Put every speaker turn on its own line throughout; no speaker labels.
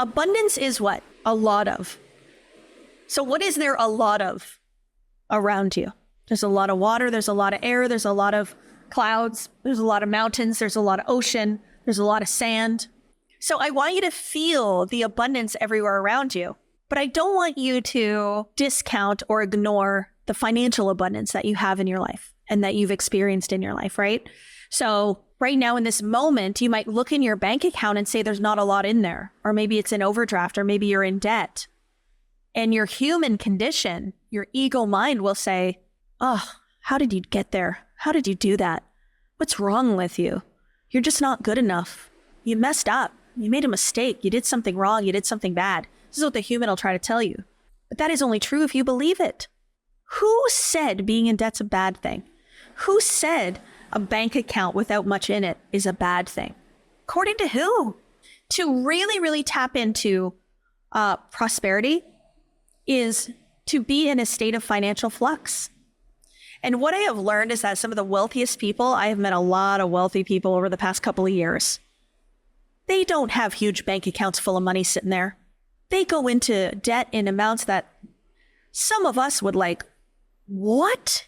Abundance is what? A lot of. So what is there a lot of around you? There's a lot of water, there's a lot of air, there's a lot of clouds, there's a lot of mountains, there's a lot of ocean, there's a lot of sand. So I want you to feel the abundance everywhere around you, but I don't want you to discount or ignore the financial abundance that you have in your life and that you've experienced in your life, right? So right now in this moment, you might look in your bank account and say there's not a lot in there, or maybe it's an overdraft, or maybe you're in debt. And your human condition, your ego mind will say, oh, how did you get there? How did you do that? What's wrong with you? You're just not good enough. You messed up. You made a mistake. You did something wrong. You did something bad. This is what the human will try to tell you. But that is only true if you believe it. Who said being in debt's a bad thing? Who said a bank account without much in it is a bad thing? According to who? To really, really tap into prosperity is to be in a state of financial flux. And what I have learned is that some of the wealthiest people, I have met a lot of wealthy people over the past couple of years. They don't have huge bank accounts full of money sitting there. They go into debt in amounts that some of us would like, what?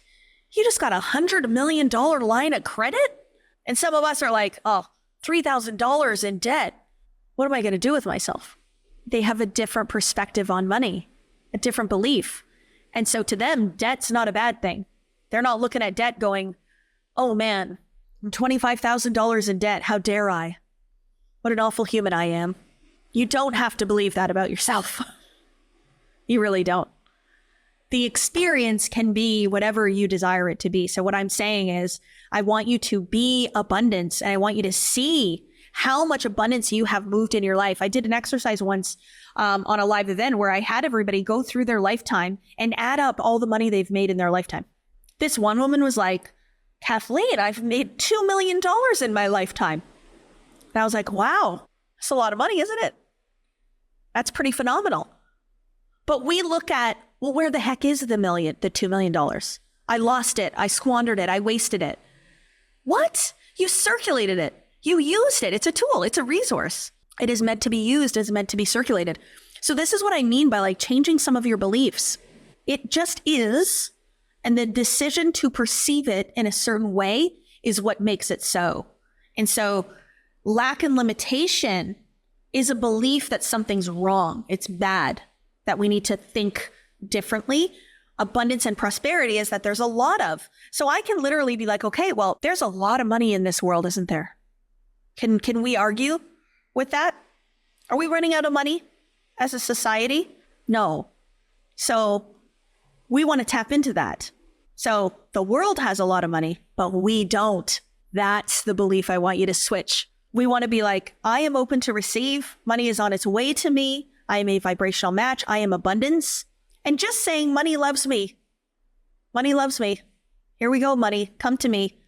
You just got $100 million line of credit? And some of us are like, oh, $3,000 in debt. What am I going to do with myself? They have a different perspective on money, a different belief. And so to them, debt's not a bad thing. They're not looking at debt going, oh man, I'm $25,000 in debt. How dare I? What an awful human I am. You don't have to believe that about yourself. You really don't. The experience can be whatever you desire it to be. So what I'm saying is, I want you to be abundance, and I want you to see how much abundance you have moved in your life. I did an exercise once on a live event where I had everybody go through their lifetime and add up all the money they've made in their lifetime. This one woman was like, Kathleen, I've made $2 million in my lifetime. And I was like, wow, that's a lot of money, isn't it? That's pretty phenomenal. But we look at, well, where the heck is the $2 million? I lost it. I squandered it. I wasted it. What? You circulated it. You used it. It's a tool. It's a resource. It is meant to be used. It's meant to be circulated. So this is what I mean by like changing some of your beliefs. It just is. And the decision to perceive it in a certain way is what makes it so. And so lack and limitation is a belief that something's wrong. It's bad, that we need to think differently. Abundance and prosperity is that there's a lot of. So I can literally be like, okay, well, there's a lot of money in this world, isn't there? Can we argue with that? Are we running out of money as a society? No. So we want to tap into that. So the world has a lot of money, but we don't. That's the belief I want you to switch. We want to be like, I am open to receive. Money is on its way to me. I am a vibrational match. I am abundance. And just saying money loves me. Money loves me. Here we go, money. Come to me.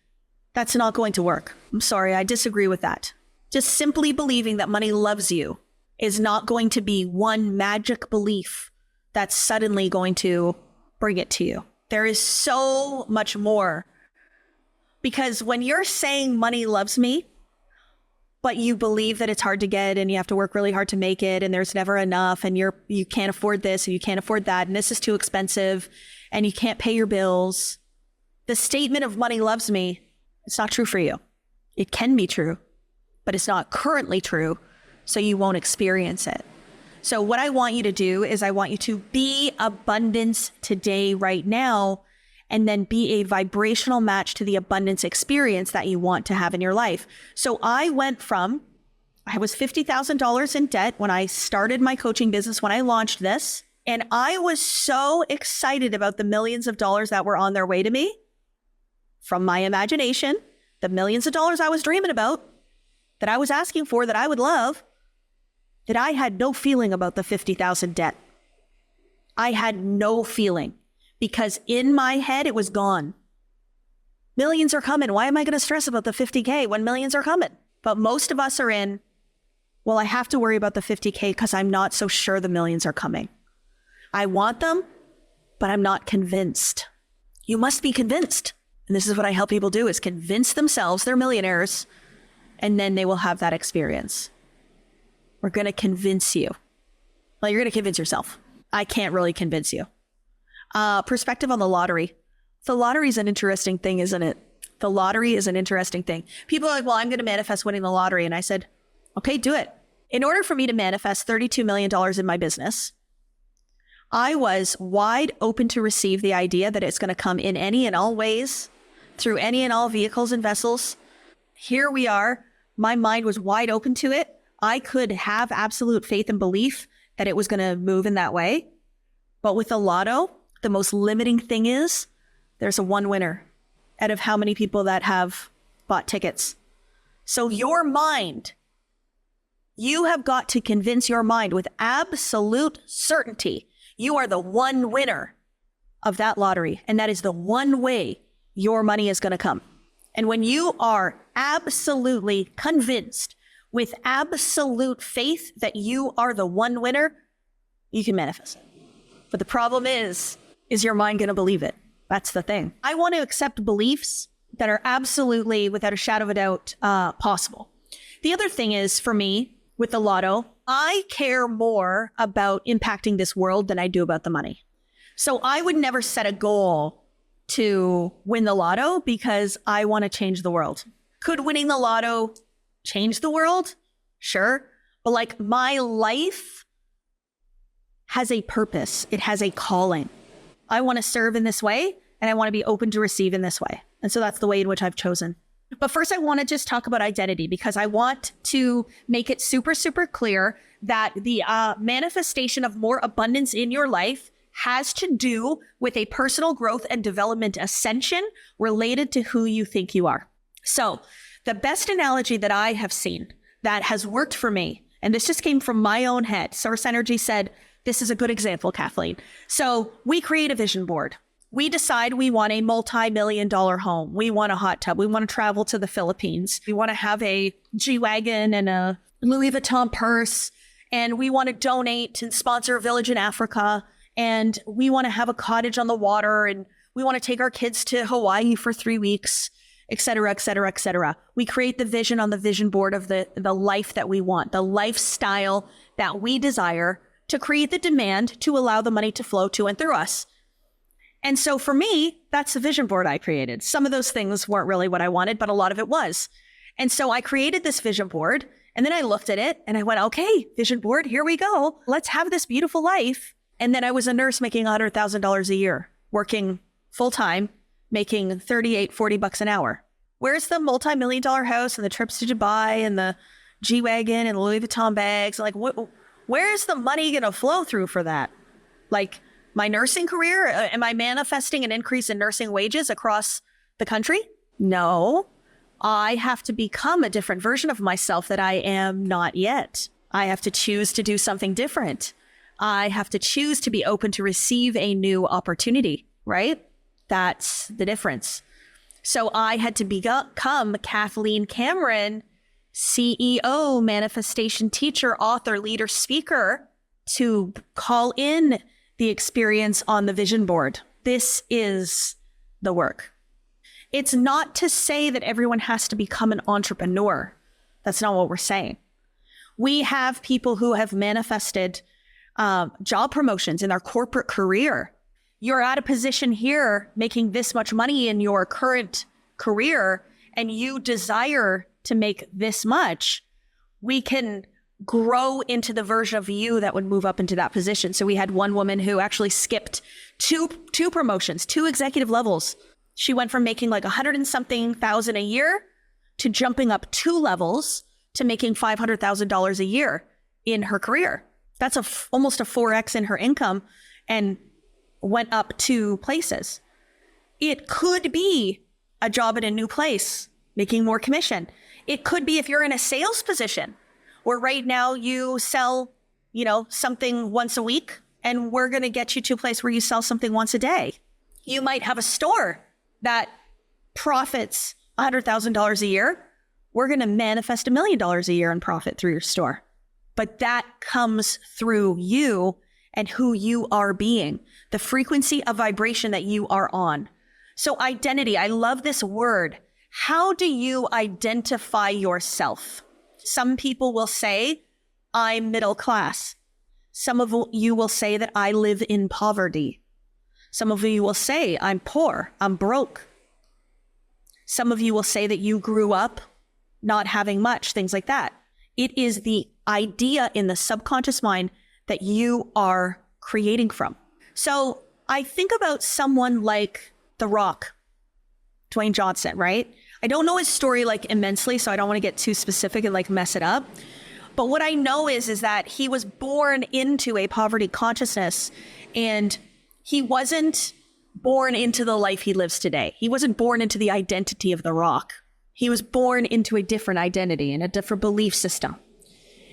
That's not going to work. I'm sorry. I disagree with that. Just simply believing that money loves you is not going to be one magic belief that's suddenly going to bring it to you. There is so much more. Because when you're saying money loves me, but you believe that it's hard to get and you have to work really hard to make it and there's never enough and you can't afford this and you can't afford that and this is too expensive and you can't pay your bills. The statement of money loves me, it's not true for you. It can be true, but it's not currently true, so you won't experience it. So what I want you to do is I want you to be abundance today, right now, and then be a vibrational match to the abundance experience that you want to have in your life. So I was $50,000 in debt when I started my coaching business, when I launched this. And I was so excited about the millions of dollars that were on their way to me from my imagination, the millions of dollars I was dreaming about, that I was asking for, that I would love, that I had no feeling about the $50,000 debt. I had no feeling. Because in my head, it was gone. Millions are coming. Why am I going to stress about the 50K when millions are coming? But most of us are in, well, I have to worry about the 50K because I'm not so sure the millions are coming. I want them, but I'm not convinced. You must be convinced. And this is what I help people do, is convince themselves they're millionaires, and then they will have that experience. We're going to convince you. Well, you're going to convince yourself. I can't really convince you. Perspective on the lottery. The lottery is an interesting thing, isn't it? The lottery is an interesting thing. People are like, well, I'm going to manifest winning the lottery. And I said, okay, do it. In order for me to manifest $32 million in my business, I was wide open to receive the idea that it's going to come in any and all ways, through any and all vehicles and vessels. Here we are. My mind was wide open to it. I could have absolute faith and belief that it was going to move in that way. But with the lotto, the most limiting thing is there's a one winner out of how many people that have bought tickets. So your mind, you have got to convince your mind with absolute certainty you are the one winner of that lottery. And that is the one way your money is going to come. And when you are absolutely convinced with absolute faith that you are the one winner, you can manifest it. But the problem is your mind going to believe it? That's the thing. I want to accept beliefs that are absolutely, without a shadow of a doubt, possible. The other thing is, for me, with the lotto, I care more about impacting this world than I do about the money. So I would never set a goal to win the lotto because I want to change the world. Could winning the lotto change the world? Sure. But like, my life has a purpose. It has a calling. I want to serve in this way, and I want to be open to receive in this way. And so that's the way in which I've chosen. But first, I want to just talk about identity, because I want to make it super, super clear that the manifestation of more abundance in your life has to do with a personal growth and development ascension related to who you think you are. So the best analogy that I have seen that has worked for me, and this just came from my own head, Source Energy said, this is a good example, Kathleen. So we create a vision board. We decide we want a multi-million-dollar home. We want a hot tub. We want to travel to the Philippines. We want to have a G-Wagon and a Louis Vuitton purse. And we want to donate and sponsor a village in Africa. And we want to have a cottage on the water. And we want to take our kids to Hawaii for 3 weeks, et cetera, et cetera, et cetera. We create the vision on the vision board of the life that we want, the lifestyle that we desire, to create the demand to allow the money to flow to and through us. And so for me, that's the vision board I created. Some of those things weren't really what I wanted, but a lot of it was. And so I created this vision board, and then I looked at it and I went, okay, vision board, here we go. Let's have this beautiful life. And then I was a nurse making $100,000 a year, working full time, making $40 an hour. Where's the multi-million-dollar house and the trips to Dubai and the G-Wagon and the Louis Vuitton bags? Like, where's the money going to flow through for that? Like, my nursing career? Am I manifesting an increase in nursing wages across the country? No. I have to become a different version of myself that I am not yet. I have to choose to do something different. I have to choose to be open to receive a new opportunity, right? That's the difference. So I had to become Kathleen Cameron, CEO, manifestation teacher, author, leader, speaker, to call in the experience on the vision board. This is the work. It's not to say that everyone has to become an entrepreneur. That's not what we're saying. We have people who have manifested job promotions in their corporate career. You're at a position here making this much money in your current career, and you desire to make this much. We can grow into the version of you that would move up into that position. So we had one woman who actually skipped two promotions, 2 executive levels. She went from making like 100 and something thousand a year to jumping up 2 levels to making $500,000 a year in her career. That's almost a 4x in her income, and went up 2 places. It could be a job at a new place, making more commission. It could be if you're in a sales position, where right now you sell, something once a week, and we're going to get you to a place where you sell something once a day. You might have a store that profits $100,000 a year. We're going to manifest $1 million a year in profit through your store. But that comes through you and who you are being, the frequency of vibration that you are on. So identity, I love this word. How do you identify yourself? Some people will say, I'm middle class. Some of you will say that I live in poverty. Some of you will say I'm poor, I'm broke. Some of you will say that you grew up not having much, things like that. It is the idea in the subconscious mind that you are creating from. So I think about someone like The Rock, Dwayne Johnson, right? I don't know his story like immensely, so I don't want to get too specific and like mess it up. But what I know is that he was born into a poverty consciousness, and he wasn't born into the life he lives today. He wasn't born into the identity of The Rock. He was born into a different identity and a different belief system.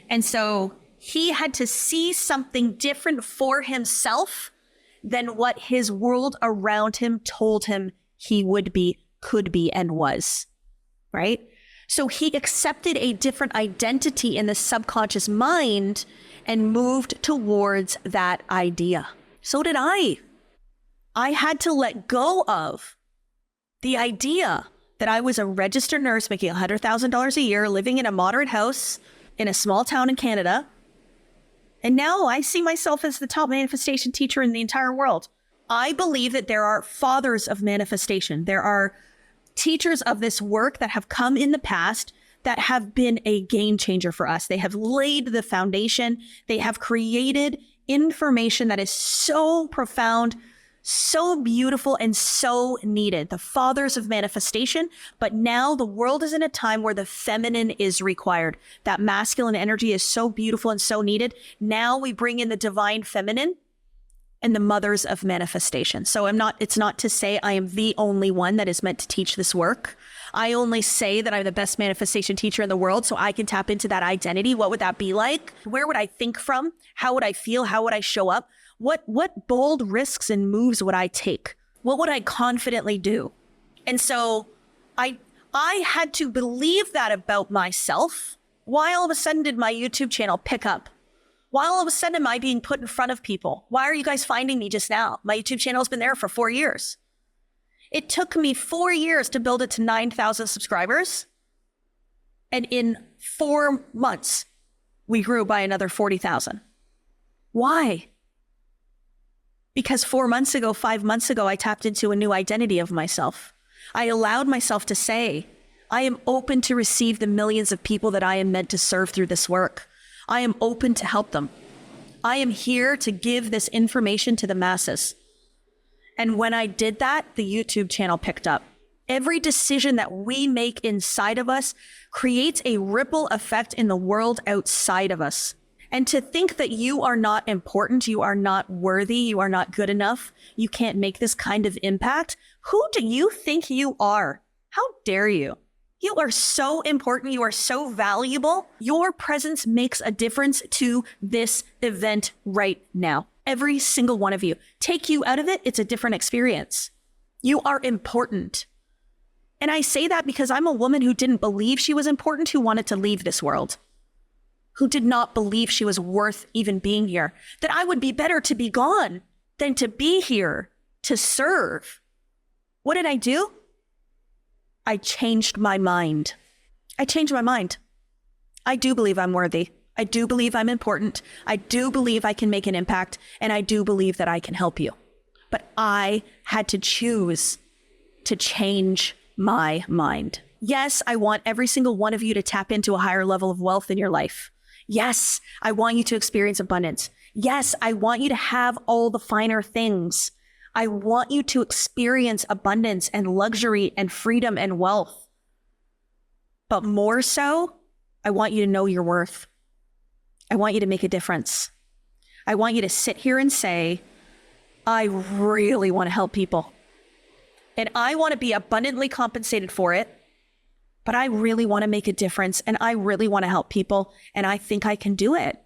And so he had to see something different for himself than what his world around him told him he would be, could be, and was, right? So he accepted a different identity in the subconscious mind and moved towards that idea. So did I. I had to let go of the idea that I was a registered nurse making $100,000 a year, living in a moderate house in a small town in Canada. And now I see myself as the top manifestation teacher in the entire world. I believe that there are fathers of manifestation. There are teachers of this work that have come in the past that have been a game changer for us. They have laid the foundation. They have created information that is so profound, so beautiful, and so needed. The fathers of manifestation. But now the world is in a time where the feminine is required. That masculine energy is so beautiful and so needed. Now we bring in the divine feminine and the mothers of manifestation. So it's not to say I am the only one that is meant to teach this work. I only say that I'm the best manifestation teacher in the world so I can tap into that identity. What would that be like? Where would I think from? How would I feel? How would I show up? What bold risks and moves would I take? What would I confidently do? And so I had to believe that about myself. Why all of a sudden did my YouTube channel pick up? Why all of a sudden am I being put in front of people? Why are you guys finding me just now? My YouTube channel has been there for 4 years. It took me 4 years to build it to 9,000 subscribers. And in 4 months, we grew by another 40,000. Why? Because 4 months ago, 5 months ago, I tapped into a new identity of myself. I allowed myself to say, I am open to receive the millions of people that I am meant to serve through this work. I am open to help them. I am here to give this information to the masses. And when I did that, the YouTube channel picked up. Every decision that we make inside of us creates a ripple effect in the world outside of us. And to think that you are not important, you are not worthy, you are not good enough, you can't make this kind of impact, who do you think you are? How dare you? You are so important. You are so valuable. Your presence makes a difference to this event right now. Every single one of you. Take you out of it, it's a different experience. You are important. And I say that because I'm a woman who didn't believe she was important, who wanted to leave this world, who did not believe she was worth even being here, that I would be better to be gone than to be here to serve. What did I do? I changed my mind. I changed my mind. I do believe I'm worthy. I do believe I'm important. I do believe I can make an impact. And I do believe that I can help you. But I had to choose to change my mind. Yes, I want every single one of you to tap into a higher level of wealth in your life. Yes, I want you to experience abundance. Yes, I want you to have all the finer things. I want you to experience abundance and luxury and freedom and wealth. But more so, I want you to know your worth. I want you to make a difference. I want you to sit here and say, I really want to help people. And I want to be abundantly compensated for it. But I really want to make a difference. And I really want to help people. And I think I can do it.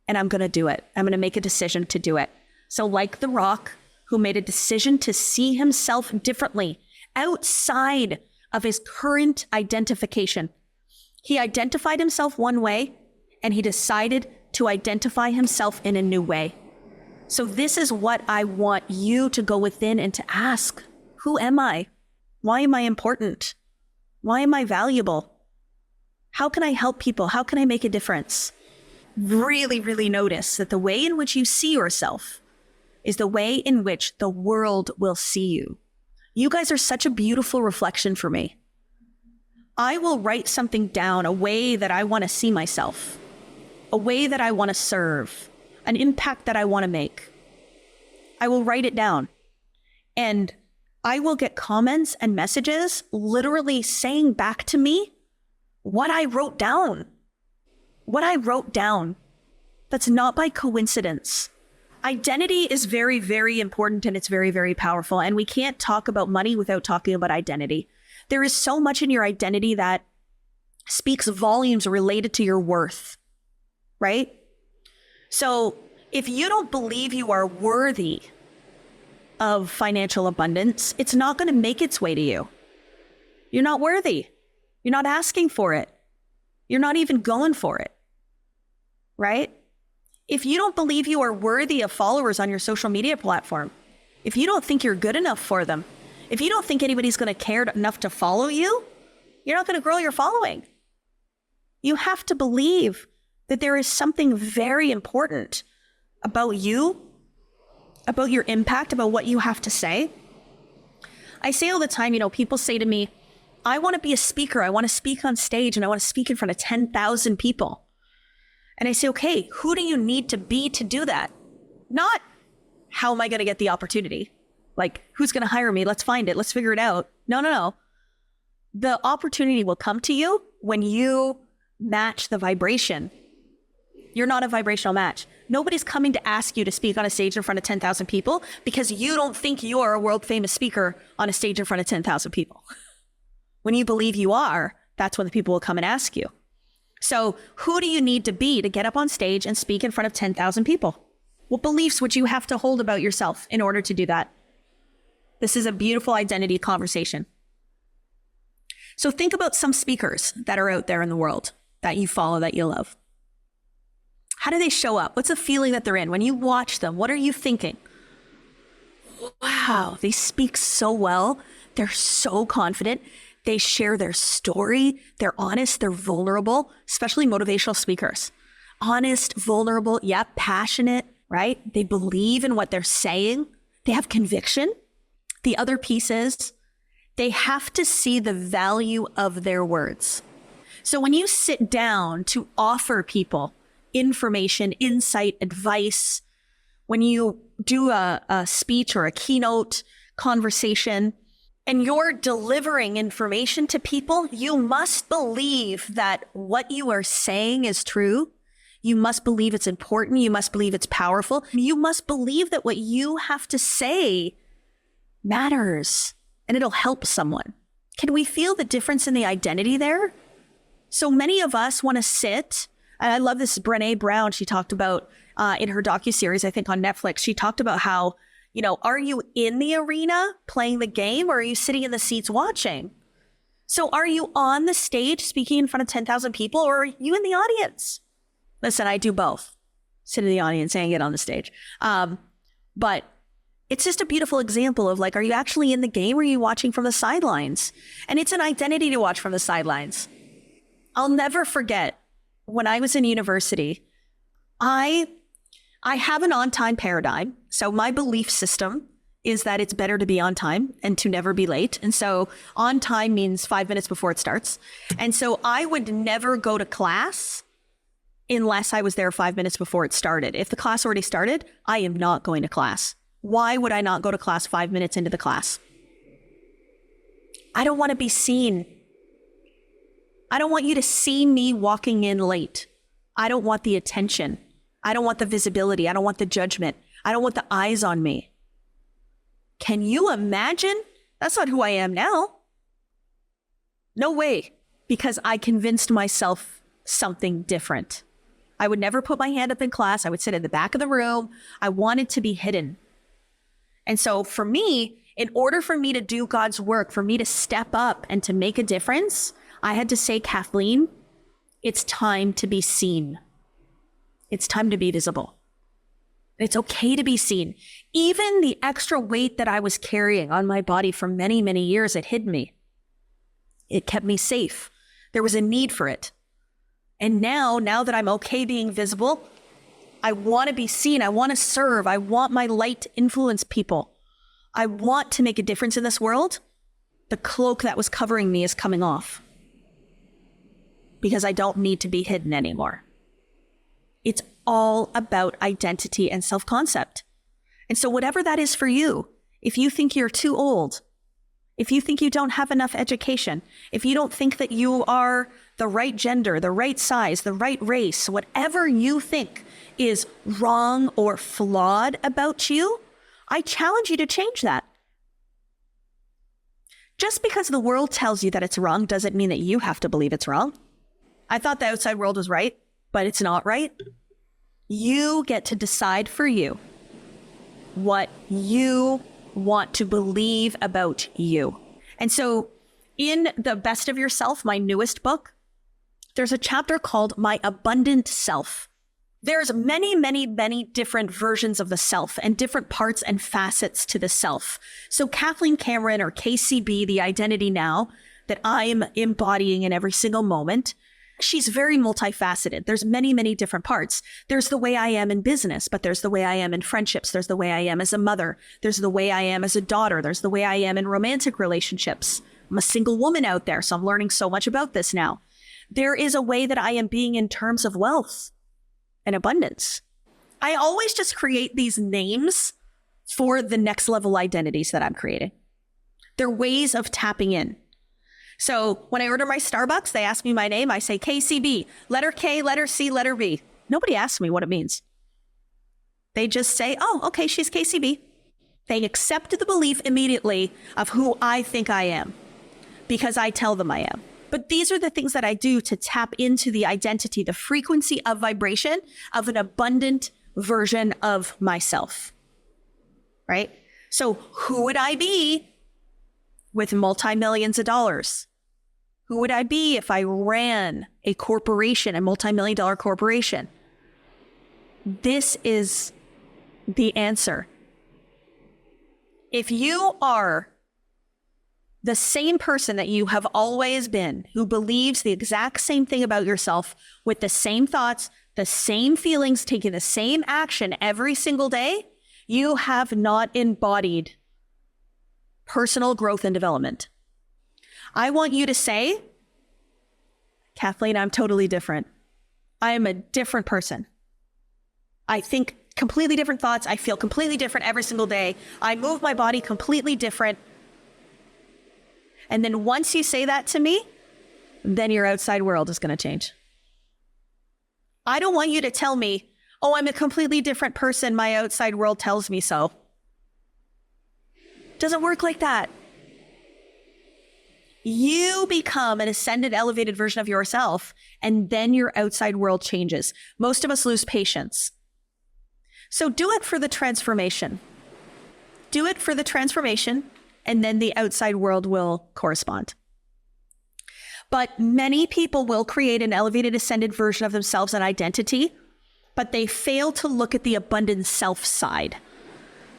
And I'm going to do it. I'm going to make a decision to do it. So like The Rock, who made a decision to see himself differently outside of his current identification. He identified himself one way, and he decided to identify himself in a new way. So this is what I want you to go within and to ask. Who am I? Why am I important? Why am I valuable? How can I help people? How can I make a difference? really, really notice that the way in which you see yourself is the way in which the world will see you. You guys are such a beautiful reflection for me. I will write something down, a way that I want to see myself, a way that I want to serve, an impact that I want to make. I will write it down. And I will get comments and messages literally saying back to me what I wrote down. What I wrote down. That's not by coincidence. Identity is very, very important, and it's very, very powerful. And we can't talk about money without talking about identity. There is so much in your identity that speaks volumes related to your worth, right? So if you don't believe you are worthy of financial abundance, it's not going to make its way to you. You're not worthy. You're not asking for it. You're not even going for it, right? If you don't believe you are worthy of followers on your social media platform, if you don't think you're good enough for them, if you don't think anybody's going to care enough to follow you, you're not going to grow your following. You have to believe that there is something very important about you, about your impact, about what you have to say. I say all the time, people say to me, I want to be a speaker. I want to speak on stage, and I want to speak in front of 10,000 people. And I say, okay, who do you need to be to do that? Not how am I going to get the opportunity? Like, who's going to hire me? Let's find it. Let's figure it out. No. The opportunity will come to you when you match the vibration. You're not a vibrational match. Nobody's coming to ask you to speak on a stage in front of 10,000 people because you don't think you're a world famous speaker on a stage in front of 10,000 people. When you believe you are, that's when the people will come and ask you. So who do you need to be to get up on stage and speak in front of 10,000 people? What beliefs would you have to hold about yourself in order to do that? This is a beautiful identity conversation. So think about some speakers that are out there in the world that you follow, that you love. How do they show up? What's the feeling that they're in? When you watch them, what are you thinking? Wow, they speak so well. They're so confident. They share their story. They're honest. They're vulnerable, especially motivational speakers. Honest, vulnerable, passionate, right? They believe in what they're saying. They have conviction. The other piece is they have to see the value of their words. So when you sit down to offer people information, insight, advice, when you do a speech or a keynote conversation, and you're delivering information to people, you must believe that what you are saying is true. You must believe it's important. You must believe it's powerful. You must believe that what you have to say matters and it'll help someone. Can we feel the difference in the identity there? So many of us want to sit, and I love this Brené Brown, she talked about in her docuseries, I think on Netflix, she talked about how, are you in the arena playing the game, or are you sitting in the seats watching? So are you on the stage speaking in front of 10,000 people, or are you in the audience? Listen, I do both. Sit in the audience and get on the stage. But it's just a beautiful example of are you actually in the game, or are you watching from the sidelines? And it's an identity to watch from the sidelines. I'll never forget when I was in university, I have an on-time paradigm. So my belief system is that it's better to be on time and to never be late. And so on time means 5 minutes before it starts. And so I would never go to class unless I was there 5 minutes before it started. If the class already started, I am not going to class. Why would I not go to class 5 minutes into the class? I don't want to be seen. I don't want you to see me walking in late. I don't want the attention. I don't want the visibility. I don't want the judgment. I don't want the eyes on me. Can you imagine? That's not who I am now. No way, because I convinced myself something different. I would never put my hand up in class. I would sit in the back of the room. I wanted to be hidden. And so for me, in order for me to do God's work, for me to step up and to make a difference, I had to say, Kathleen, it's time to be seen. It's time to be visible. It's okay to be seen. Even the extra weight that I was carrying on my body for many, many years, it hid me. It kept me safe. There was a need for it. And now that I'm okay being visible, I want to be seen. I want to serve. I want my light to influence people. I want to make a difference in this world. The cloak that was covering me is coming off because I don't need to be hidden anymore. It's all about identity and self-concept. And so whatever that is for you, if you think you're too old, if you think you don't have enough education, if you don't think that you are the right gender, the right size, the right race, whatever you think is wrong or flawed about you, I challenge you to change that. Just because the world tells you that it's wrong doesn't mean that you have to believe it's wrong. I thought the outside world was right, but it's not right. You get to decide for you what you want to believe about you. And so in The Best of Yourself, my newest book, there's a chapter called My Abundant Self. There's many different versions of the self and different parts and facets to the self. So Kathleen Cameron, or KCB, the identity now that I'm embodying in every single moment, she's very multifaceted. There's many different parts. There's the way I am in business, but there's the way I am in friendships. There's the way I am as a mother. There's the way I am as a daughter. There's the way I am in romantic relationships. I'm a single woman out there, so I'm learning so much about this now. There is a way that I am being in terms of wealth and abundance. I always just create these names for the next level identities that I'm creating. They're ways of tapping in. So when I order my Starbucks, they ask me my name. I say KCB, letter K, letter C, letter B. Nobody asks me what it means. They just say, oh, okay, she's KCB. They accept the belief immediately of who I think I am because I tell them I am. But these are the things that I do to tap into the identity, the frequency of vibration of an abundant version of myself, right? So who would I be with multi-millions of dollars? Who would I be if I ran a corporation, a multi-million-dollar corporation? This is the answer. If you are the same person that you have always been, who believes the exact same thing about yourself with the same thoughts, the same feelings, taking the same action every single day, you have not embodied personal growth and development. I want you to say, Kathleen, I'm totally different. I am a different person. I think completely different thoughts. I feel completely different every single day. I move my body completely different. And then once you say that to me, then your outside world is going to change. I don't want you to tell me, oh, I'm a completely different person. My outside world tells me so. Doesn't work like that. You become an ascended, elevated version of yourself, and then your outside world changes. Most of us lose patience. So do it for the transformation. Do it for the transformation, and then the outside world will correspond. But many people will create an elevated, ascended version of themselves and identity, but they fail to look at the abundant self side.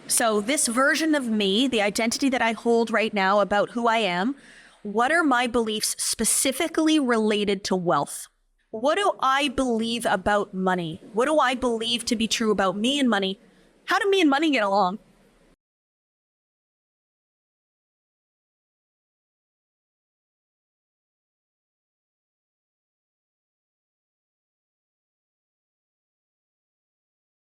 So this version of me, the identity that I hold right now about who I am, what are my beliefs specifically related to wealth? What do I believe about money? What do I believe to be true about me and money? How do me and money get along?